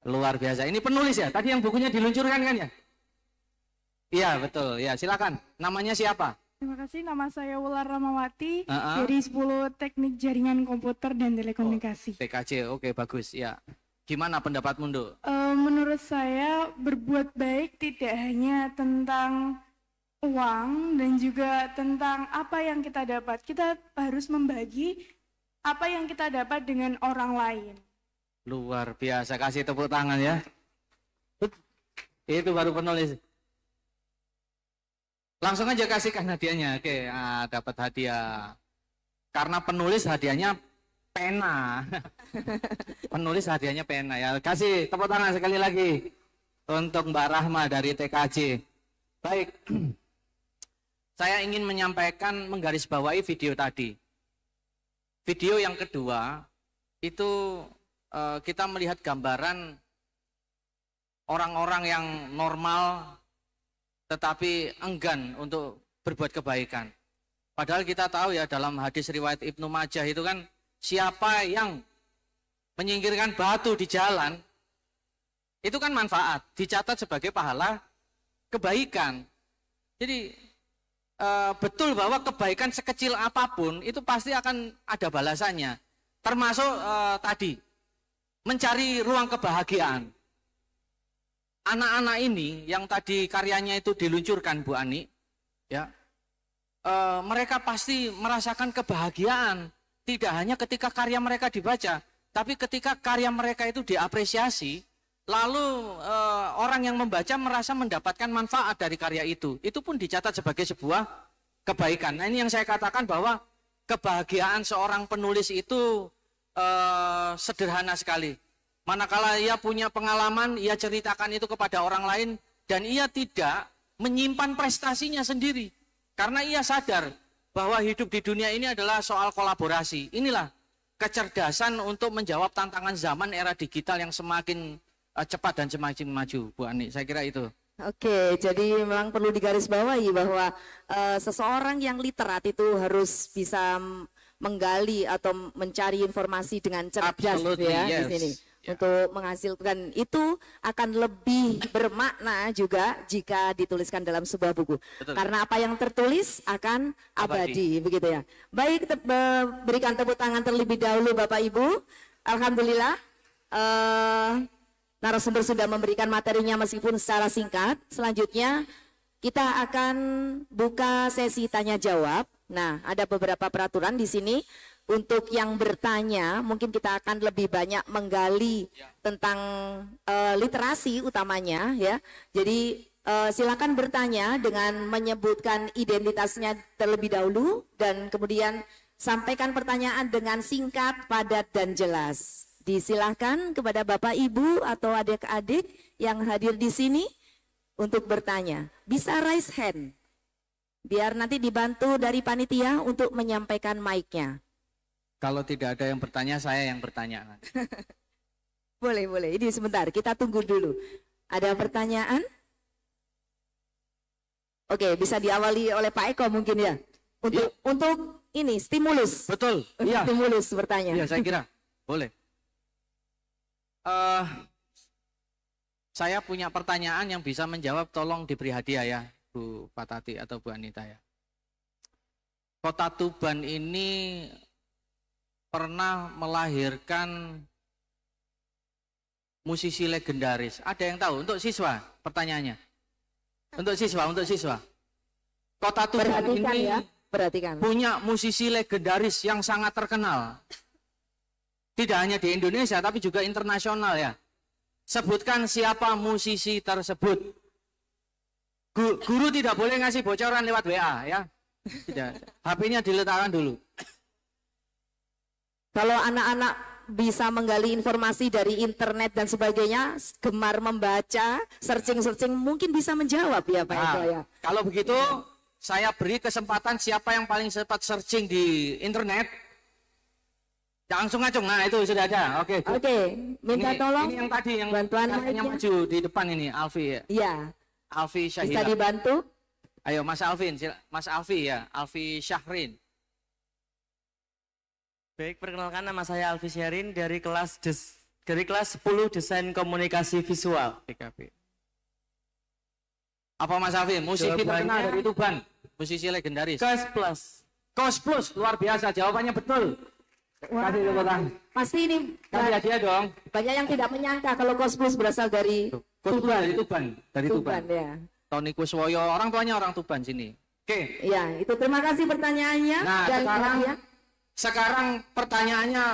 Luar biasa. Ini penulis ya? Tadi yang bukunya diluncurkan kan ya? Iya betul. Ya silakan. Namanya siapa? Terima kasih. Nama saya Wular Ramawati dari 10 Teknik Jaringan Komputer dan Telekomunikasi. TKJ. Oke bagus. Ya. Gimana pendapatmu Nduk? Menurut saya berbuat baik tidak hanya tentang uang dan juga tentang apa yang kita dapat. Kita harus membagi apa yang kita dapat dengan orang lain. Luar biasa, kasih tepuk tangan ya. Itu baru penulis. Langsung aja kasihkan hadiahnya. Oke, dapat hadiah. Karena penulis hadiahnya pena. Penulis hadiahnya pena ya. Kasih tepuk tangan sekali lagi untuk Mbak Rahma dari TKJ. Baik. Saya ingin menyampaikan menggarisbawahi video tadi. Video yang kedua itu kita melihat gambaran orang-orang yang normal tetapi enggan untuk berbuat kebaikan. Padahal kita tahu ya dalam hadis riwayat Ibnu Majah itu kan siapa yang menyingkirkan batu di jalan itu kan manfaat, dicatat sebagai pahala kebaikan. Jadi betul bahwa kebaikan sekecil apapun itu pasti akan ada balasannya. Termasuk tadi mencari ruang kebahagiaan. Anak-anak ini yang tadi karyanya itu diluncurkan Bu Ani, ya, mereka pasti merasakan kebahagiaan. Tidak hanya ketika karya mereka dibaca, tapi ketika karya mereka itu diapresiasi, lalu orang yang membaca merasa mendapatkan manfaat dari karya itu pun dicatat sebagai sebuah kebaikan. Nah ini yang saya katakan bahwa kebahagiaan seorang penulis itu sederhana sekali. Manakala ia punya pengalaman, ia ceritakan itu kepada orang lain dan ia tidak menyimpan prestasinya sendiri. Karena ia sadar bahwa hidup di dunia ini adalah soal kolaborasi. Inilah kecerdasan untuk menjawab tantangan zaman era digital yang semakin cepat dan semakin maju, Bu Ani. Saya kira itu. Oke, jadi memang perlu digarisbawahi bahwa seseorang yang literat itu harus bisa menggali atau mencari informasi dengan cerdas ya yes. Di sini. Yeah. Untuk menghasilkan itu akan lebih bermakna juga jika dituliskan dalam sebuah buku. Betul. Karena apa yang tertulis akan abadi. Begitu ya. Baik, berikan tepuk tangan terlebih dahulu Bapak Ibu. Alhamdulillah narasumber sudah memberikan materinya meskipun secara singkat. Selanjutnya kita akan buka sesi tanya jawab. Nah, ada beberapa peraturan di sini. Untuk yang bertanya, mungkin kita akan lebih banyak menggali tentang literasi utamanya ya. Jadi silakan bertanya dengan menyebutkan identitasnya terlebih dahulu dan kemudian sampaikan pertanyaan dengan singkat, padat dan jelas. Disilahkan kepada Bapak Ibu atau adik-adik yang hadir di sini untuk bertanya. Bisa raise hand. Biar nanti dibantu dari panitia untuk menyampaikan mic-nya. Kalau tidak ada yang bertanya, saya yang bertanya. Boleh, boleh. Ini sebentar, kita tunggu dulu. Ada pertanyaan? Oke, bisa diawali oleh Pak Eko mungkin ya. Untuk ini stimulus. Betul. Iya. Stimulus bertanya. Iya, saya kira. Boleh. Saya punya pertanyaan yang bisa menjawab, tolong diberi hadiah ya, Bu Fatati atau Bu Anita ya. Kota Tuban ini pernah melahirkan musisi legendaris. Ada yang tahu? Untuk siswa, pertanyaannya. Untuk siswa. Kota Tuban Perhatikan ini ya, perhatikan. punya musisi legendaris yang sangat terkenal. Tidak hanya di Indonesia, tapi juga internasional ya. Sebutkan siapa musisi tersebut. Guru tidak boleh ngasih bocoran lewat WA ya. Tidak. HP-nya diletakkan dulu. Kalau anak-anak bisa menggali informasi dari internet dan sebagainya, gemar membaca, searching-searching, mungkin bisa menjawab ya Pak Eko ya. Kalau begitu, saya beri kesempatan siapa yang paling cepat searching di internet. Langsung ngacung, nah itu sudah ada. Oke. Minta tolong. Ini yang tadi yang bantuan yang mic-nya. maju di depan ini, Alfi ya. Iya, Alfi bisa Syahira. dibantu. Ayo Mas Alvin, Mas Alfi ya, Alfi Syahrin. Baik, perkenalkan nama saya Alfi Syahrin dari kelas 10 Desain Komunikasi Visual PKB. Apa Mas Alvin? Musisi Jawabannya- terkenal dari Tuban, musisi legendaris. Kos Plus. Kos Plus, luar biasa, jawabannya betul. Kasih tepuk tangan. Pasti ini Kasih hadiah dong. banyak yang tidak menyangka kalau Kos Plus berasal dari Kos Plus dari Tuban, dari Tuban. Tuban ya. Tony Kuswoyo, orang tuanya orang Tuban sini. Oke. Iya, itu terima kasih pertanyaannya. Nah, dan sekarang- Sekarang pertanyaannya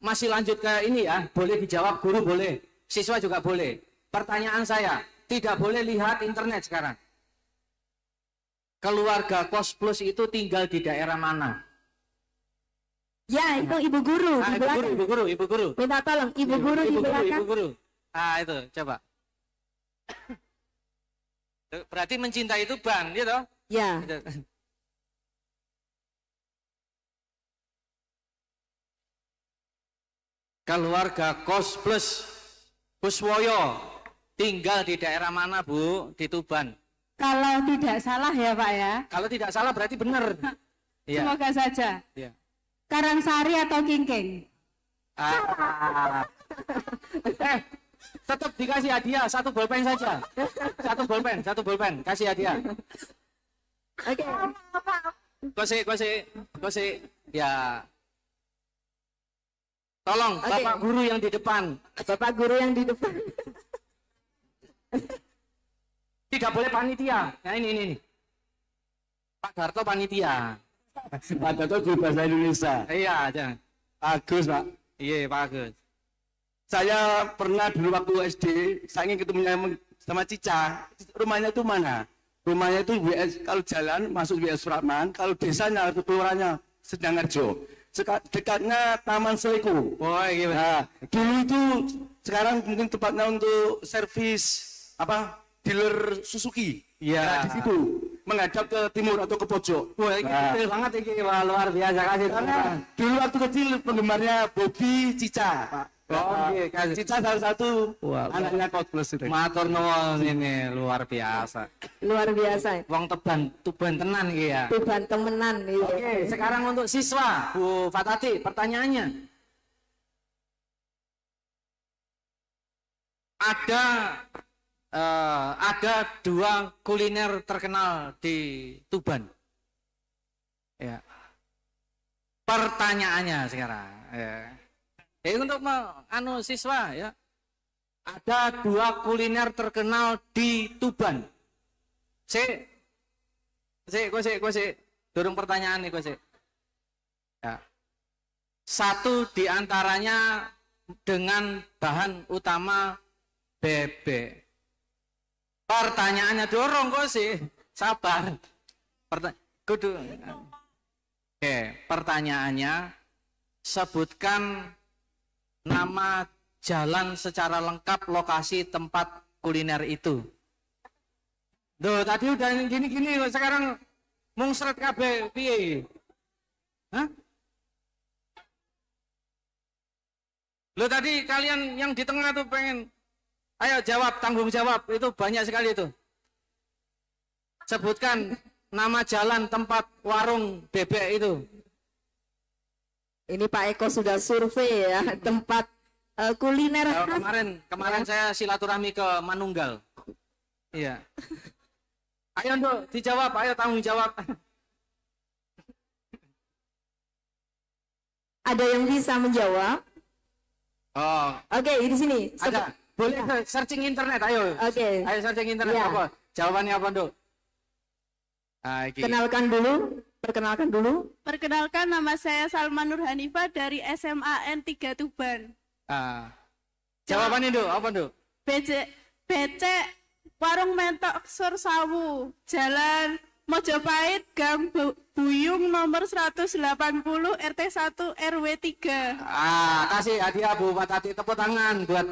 masih lanjut ke ini ya, boleh dijawab guru boleh, siswa juga boleh. Pertanyaan saya, tidak boleh lihat internet sekarang. Keluarga Kos Plus itu tinggal di daerah mana? Ya, itu Ibu Guru di belakang. Ibu guru. Minta tolong Ibu Guru di belakang. Ibu guru. Ah itu, coba. Berarti mencintai Tuban, gitu. Ya, Keluarga Kos Plus Kuswoyo tinggal di daerah mana Bu? Di Tuban. Kalau tidak salah ya Pak ya, Kalau tidak salah berarti benar. Iya. semoga saja. Iya. Karangsari atau Kingking? Tetap dikasih hadiah satu bolpen saja. Satu bolpen, kasih hadiah. oke. Kose. Ya. Tolong Oke. Bapak guru yang di depan. Bapak Guru yang di depan. Tidak boleh panitia. Nah ini. Pak Darto panitia. Pak Dato guru bahasa Indonesia. Iya, jangan. Agus, Pak. Iya, Pak Agus. Saya pernah dulu waktu SD, saya ingin ketemu sama Cica. Rumahnya itu mana? Rumahnya itu WS, kalau jalan masuk WS Supratman, kalau desanya atau kelurahannya Sedangarjo. Dekatnya Taman Seliku. Oh, iya. Nah, dulu itu sekarang mungkin tempatnya untuk servis dealer Suzuki. Iya. Nah, di situ menghadap ke timur atau ke pojok. Wah, ini Nah, detail banget ini. Wah, luar biasa kasih. karena dulu waktu kecil penggemarnya Bobby Cica, Pak. Oh, iya, kasih. Cica salah satu Wah, anaknya Kos Plus itu. Matur nuwun ini luar biasa. Luar biasa. Wong Tuban tenan iki ya. Tuban temenan itu. Oke, sekarang untuk siswa, Bu Fatati, pertanyaannya. Ada dua kuliner terkenal di Tuban. Ya. Pertanyaannya sekarang. Ya. Untuk siswa ya. Ada dua kuliner terkenal di Tuban. Dorong pertanyaan nih, Ya. Satu diantaranya dengan bahan utama bebek. Pertanyaannya dorong sabar. Pertanyaannya sebutkan nama jalan secara lengkap lokasi tempat kuliner itu. Duh, tadi udah gini-gini sekarang mungsret kabeh piye? Hah? Lo tadi kalian yang di tengah tuh pengen, ayo jawab, tanggung jawab, itu banyak sekali itu. Sebutkan nama jalan, tempat, warung, bebek itu. Ini Pak Eko sudah survei ya, tempat kuliner. Kemarin saya silaturahmi ke Manunggal. Iya. Ayo Nduk, dijawab, ayo tanggung jawab. Ada yang bisa menjawab? Oh. Oke, di sini. Ada. Boleh searching internet, ayo. Oke. Ayo searching internet Ya. apa? Jawabannya apa, Nduk? Perkenalkan dulu. Perkenalkan, nama saya Salma Nur Hanifah dari SMA N3 Tuban. Jawabannya, Nduk, apa, Nduk? Becek Warung Mentok Sursawu, Jalan Mojopahit, Gang Buyung nomor 180 RT 1 RW 3. Kasih hadiah Bu Patati, tepuk tangan buat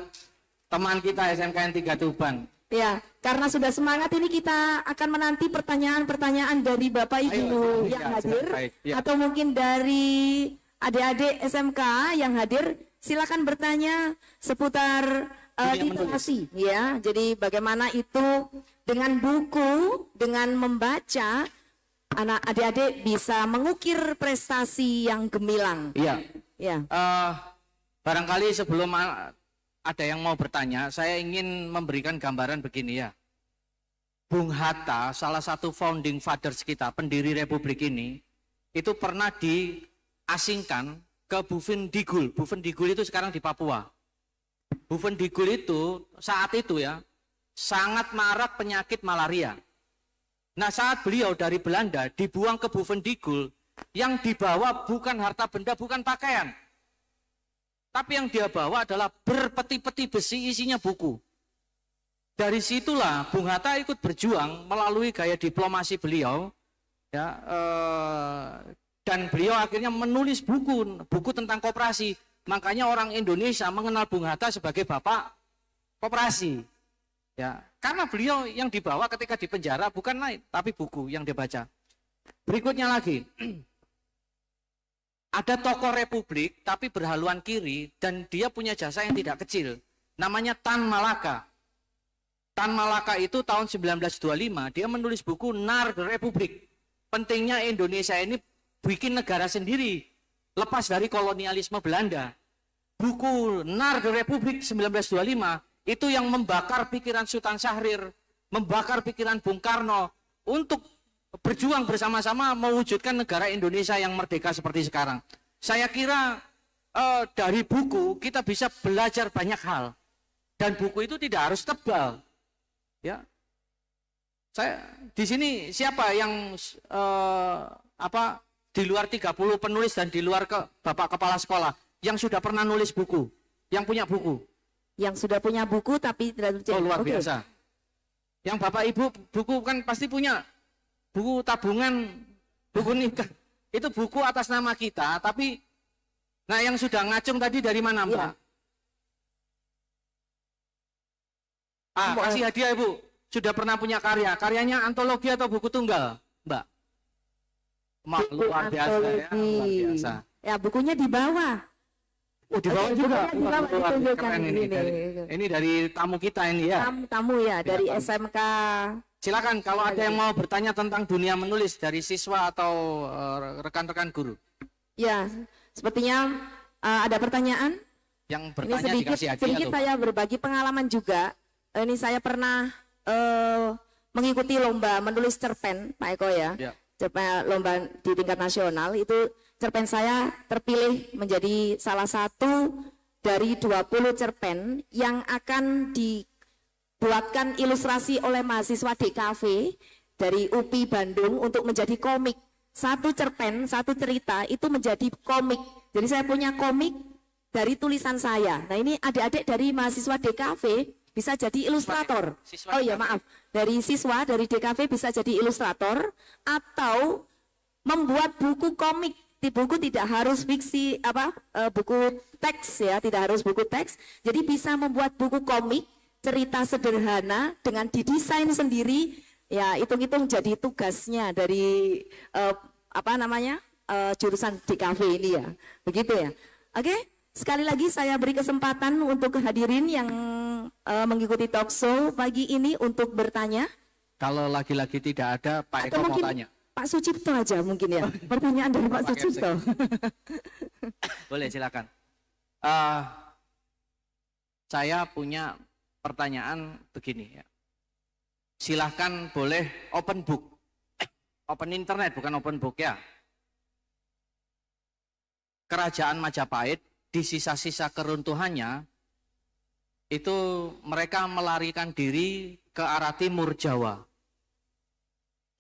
teman kita SMKN 3 Tuban. Ya, karena sudah semangat ini kita akan menanti pertanyaan-pertanyaan dari Bapak Ibu yang hadir atau mungkin dari adik-adik SMK yang hadir. Silakan bertanya seputar literasi ya. Jadi bagaimana itu dengan buku, dengan membaca, anak adik-adik bisa mengukir prestasi yang gemilang. Iya. Ya. Barangkali sebelum ada yang mau bertanya, saya ingin memberikan gambaran begini ya. Bung Hatta, salah satu founding fathers kita, pendiri Republik ini, itu pernah diasingkan ke Bovendigul. Bovendigul itu sekarang di Papua. Bovendigul itu saat itu ya sangat marak penyakit malaria. Nah, saat beliau dari Belanda dibuang ke Bovendigul, yang dibawa bukan harta benda, bukan pakaian. Tapi yang dia bawa adalah berpeti-peti besi isinya buku. Dari situlah Bung Hatta ikut berjuang melalui gaya diplomasi beliau, ya, dan beliau akhirnya menulis buku tentang koperasi. Makanya orang Indonesia mengenal Bung Hatta sebagai bapak koperasi. Ya, karena beliau yang dibawa ketika di penjara bukan lain, tapi buku yang dibaca. Berikutnya lagi. Ada tokoh Republik tapi berhaluan kiri dan dia punya jasa yang tidak kecil. Namanya Tan Malaka. Tan Malaka itu tahun 1925 dia menulis buku Nar the Republik. Pentingnya Indonesia ini bikin negara sendiri lepas dari kolonialisme Belanda. Buku Nar the Republik 1925 itu yang membakar pikiran Sultan Syahrir, membakar pikiran Bung Karno untuk berjuang bersama-sama mewujudkan negara Indonesia yang merdeka seperti sekarang. Saya kira dari buku kita bisa belajar banyak hal. Dan buku itu tidak harus tebal. Ya. Saya di sini siapa yang di luar 30 penulis dan di luar Bapak Kepala Sekolah yang sudah pernah nulis buku, yang punya buku? Yang sudah punya buku tapi tidak terjadi. Oh, luar biasa. Yang Bapak Ibu buku kan pasti punya. Buku tabungan, buku nikah, itu buku atas nama kita, tapi nah yang sudah ngacung tadi dari mana, Mbak? Ya. Kasih hadiah Ibu, sudah pernah punya karya, karyanya antologi atau buku tunggal, Mbak? Luar biasa ya, luar biasa. Ya, bukunya di bawah. Oh, di bawah juga. Keren ini dari tamu kita ini ya. Tamu ya, dari SMK. Silakan kalau ada yang mau bertanya tentang dunia menulis dari siswa atau rekan-rekan guru. Ya, sepertinya ada pertanyaan. Yang bertanya ini sedikit saya berbagi pengalaman juga. Ini saya pernah mengikuti lomba menulis cerpen, Pak Eko ya. Cerpen lomba di tingkat nasional itu cerpen saya terpilih menjadi salah satu dari 20 cerpen yang akan dibuatkan ilustrasi oleh mahasiswa DKV dari UPI Bandung untuk menjadi komik. Satu cerpen, satu cerita itu menjadi komik. Jadi saya punya komik dari tulisan saya. Nah ini adik-adik dari mahasiswa DKV bisa jadi ilustrator. Oh iya maaf, dari siswa dari DKV bisa jadi ilustrator atau membuat buku komik buku tidak harus fiksi buku teks ya, tidak harus buku teks. Jadi bisa membuat buku komik, cerita sederhana dengan didesain sendiri. Ya, hitung-hitung jadi tugasnya dari jurusan DKV ini ya. Begitu ya. Oke, sekali lagi saya beri kesempatan untuk hadirin yang mengikuti talk show pagi ini untuk bertanya. Kalau lagi-lagi tidak ada, Pak Atau Eko mau mungkin tanya. Pak Sucipto aja mungkin ya. Pertanyaan dari Pak Sucipto. Boleh, silakan. Saya punya pertanyaan begini ya. Silahkan boleh open book. Open internet, bukan open book ya. Kerajaan Majapahit di sisa-sisa keruntuhannya itu mereka melarikan diri ke arah timur Jawa.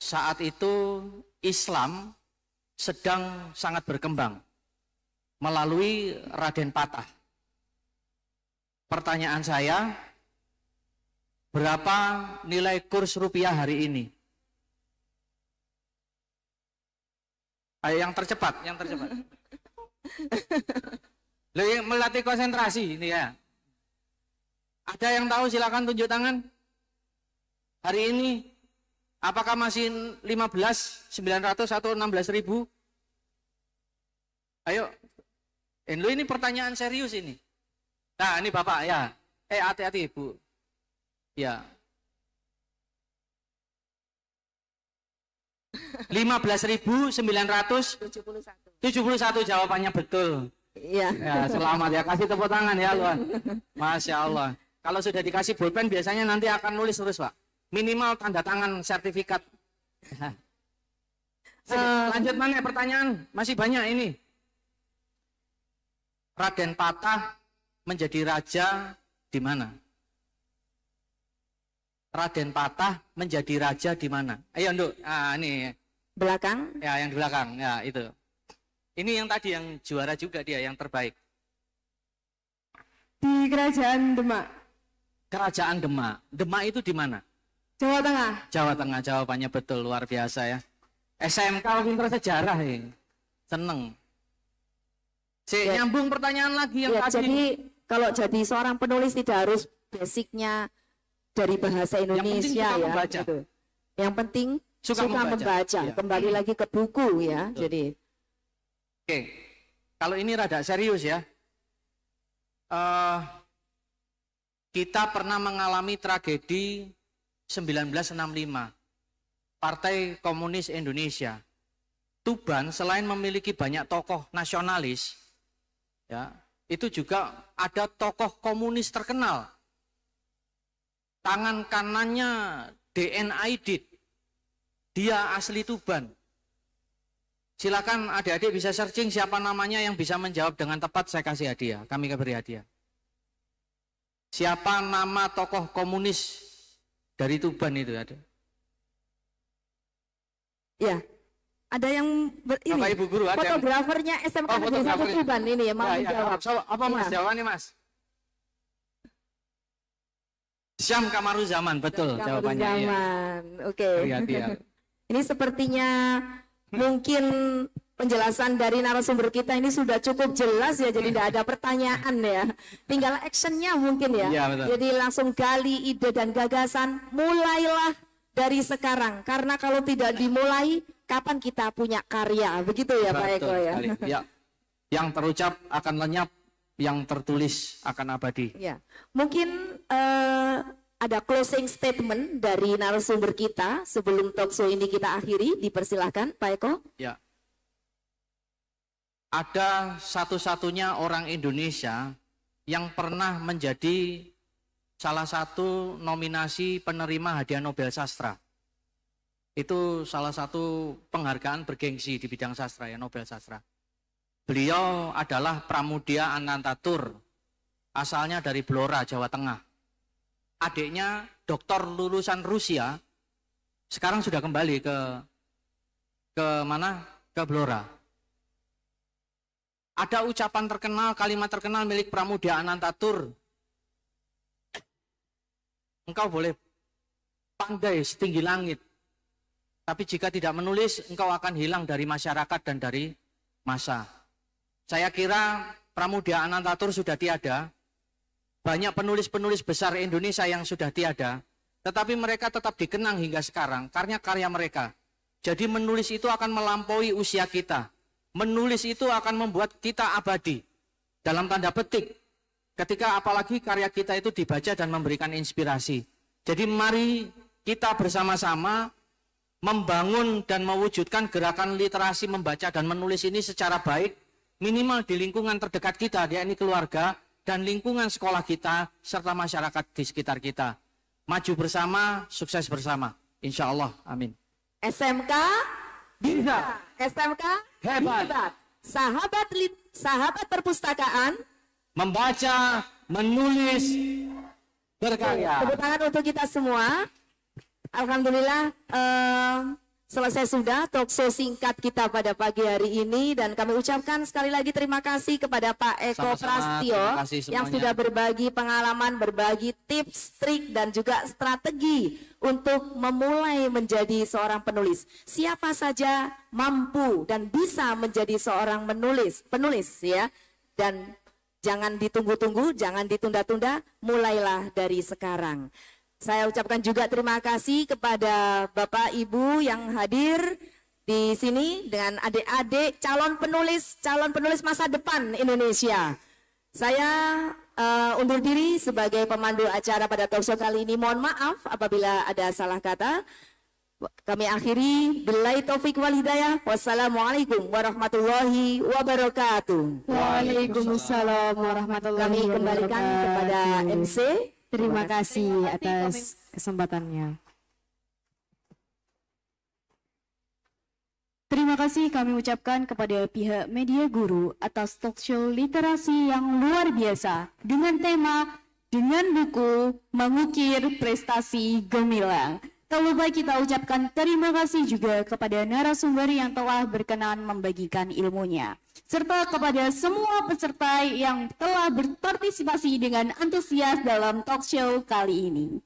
Saat itu Islam sedang sangat berkembang melalui Raden Patah. Pertanyaan saya, berapa nilai kurs rupiah hari ini? Ayo yang tercepat, yang tercepat. Melatih konsentrasi ini ya. Ada yang tahu silakan tunjuk tangan. Hari ini apakah masih 15.900 atau 16.000? Ayo. Ini pertanyaan serius ini. Nah, ini Bapak ya. Hati-hati Bu. Ya. 15.971 jawabannya betul. Iya. Ya, selamat ya. Kasih tepuk tangan ya, Luan. Masya Allah. Kalau sudah dikasih bolpen biasanya nanti akan nulis terus, Pak. Minimal tanda tangan sertifikat. Lanjut mana pertanyaan? Masih banyak ini. Raden Patah menjadi raja di mana? Raden Patah menjadi raja di mana? Ayo, Nduk. Ini. Belakang? Ya, yang di belakang. Ya, itu. Ini yang tadi yang juara juga dia, yang terbaik. Di Kerajaan Demak. Kerajaan Demak. Demak itu di mana? Jawa Tengah. Jawa Tengah, jawabannya betul, luar biasa ya. SMK pinter sejarah ya. Seneng. Ya. Nyambung pertanyaan lagi yang Ya, tadi. jadi kalau jadi seorang penulis tidak harus basicnya dari bahasa Indonesia suka ya. membaca. Gitu. Yang penting Suka membaca. Ya. Kembali lagi ke buku ya. Betul. Jadi Oke, kalau ini rada serius ya. Kita pernah mengalami tragedi 1965. Partai Komunis Indonesia. Tuban selain memiliki banyak tokoh nasionalis, ya, itu juga ada tokoh komunis terkenal. Tangan kanannya DN Aidit. Dia asli Tuban. Silakan adik-adik bisa searching siapa namanya yang bisa menjawab dengan tepat, saya kasih hadiah. Kami beri hadiah. Siapa nama tokoh komunis dari Tuban itu ada? ya, ada yang ini. Bapak Ibu guru ada yang... Fotografernya SMK Negeri 1 Tuban ini ya mau menjawab. Apa Mas jawabannya Mas? Syam Kamaruzaman, betul jawabannya. Zaman. Oke. Hati-hati. Ini sepertinya mungkin penjelasan dari narasumber kita ini sudah cukup jelas ya, jadi tidak ada pertanyaan ya. Tinggal actionnya mungkin ya. Iya, betul. Jadi langsung gali ide dan gagasan, mulailah dari sekarang. Karena kalau tidak dimulai, kapan kita punya karya? Begitu ya Pak Eko ya. Sekali. Ya. Yang terucap akan lenyap, yang tertulis akan abadi. Ya, mungkin ada closing statement dari narasumber kita sebelum talk show ini kita akhiri. Dipersilahkan Pak Eko. Ya. Ada satu-satunya orang Indonesia yang pernah menjadi salah satu nominasi penerima hadiah Nobel Sastra. Itu salah satu penghargaan bergengsi di bidang sastra ya, Nobel Sastra. Beliau adalah Pramudia Anantatur, asalnya dari Blora, Jawa Tengah. Adiknya doktor lulusan Rusia, sekarang sudah kembali ke mana? Ke Blora. Ada ucapan terkenal, kalimat terkenal milik Pramudia Anantatur. Engkau boleh pandai setinggi langit, tapi jika tidak menulis, engkau akan hilang dari masyarakat dan dari masa. Saya kira Pramudia Anantatur sudah tiada, banyak penulis-penulis besar Indonesia yang sudah tiada, tetapi mereka tetap dikenang hingga sekarang karena karya mereka. Jadi menulis itu akan melampaui usia kita. Menulis itu akan membuat kita abadi. Dalam tanda petik, ketika apalagi karya kita itu dibaca dan memberikan inspirasi. Jadi mari kita bersama-sama membangun dan mewujudkan gerakan literasi membaca dan menulis ini secara baik, minimal di lingkungan terdekat kita, yakni keluarga, dan lingkungan sekolah kita, serta masyarakat di sekitar kita. Maju bersama, sukses bersama. Insya Allah, amin. SMK bisa. SMK hebat. Sahabat perpustakaan membaca, menulis, berkarya. Tepuk tangan untuk kita semua. Alhamdulillah selesai sudah talkshow singkat kita pada pagi hari ini, dan kami ucapkan sekali lagi terima kasih kepada Pak Eko Prastyo yang sudah berbagi pengalaman, berbagi tips, trik, dan juga strategi untuk memulai menjadi seorang penulis. Siapa saja mampu dan bisa menjadi seorang penulis ya, dan jangan ditunggu-tunggu, jangan ditunda-tunda, mulailah dari sekarang. Saya ucapkan juga terima kasih kepada Bapak Ibu yang hadir di sini dengan adik-adik calon penulis masa depan Indonesia. Saya undur diri sebagai pemandu acara pada talkshow kali ini. Mohon maaf apabila ada salah kata. Kami akhiri billahi taufik wal hidayah. Wassalamualaikum warahmatullahi wabarakatuh. Waalaikumsalam warahmatullahi Kami wabarakatuh. kembalikan kepada MC. Terima kasih atas kesempatannya. Terima kasih kami ucapkan kepada pihak Media Guru atas talkshow literasi yang luar biasa dengan tema dengan buku mengukir prestasi gemilang. Tak lupa kita ucapkan terima kasih juga kepada narasumber yang telah berkenan membagikan ilmunya, serta kepada semua peserta yang telah berpartisipasi dengan antusias dalam talkshow kali ini.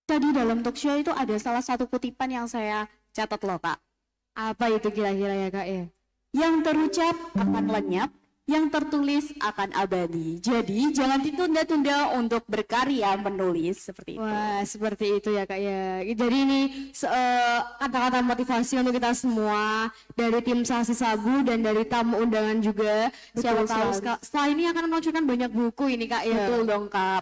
Tadi dalam talkshow itu ada salah satu kutipan yang saya catat loh Kak. Apa itu kira-kira ya Kak ya? Yang terucap akan lenyap, yang tertulis akan abadi. Jadi jangan ditunda-tunda untuk berkarya menulis seperti itu. Wah, seperti itu ya Kak ya. Jadi ini kata-kata motivasi untuk kita semua dari tim Sasi Sabu dan dari tamu undangan juga. Siapa tahu setelah ini akan meluncurkan banyak buku ini Kak ya. Betul dong Kak.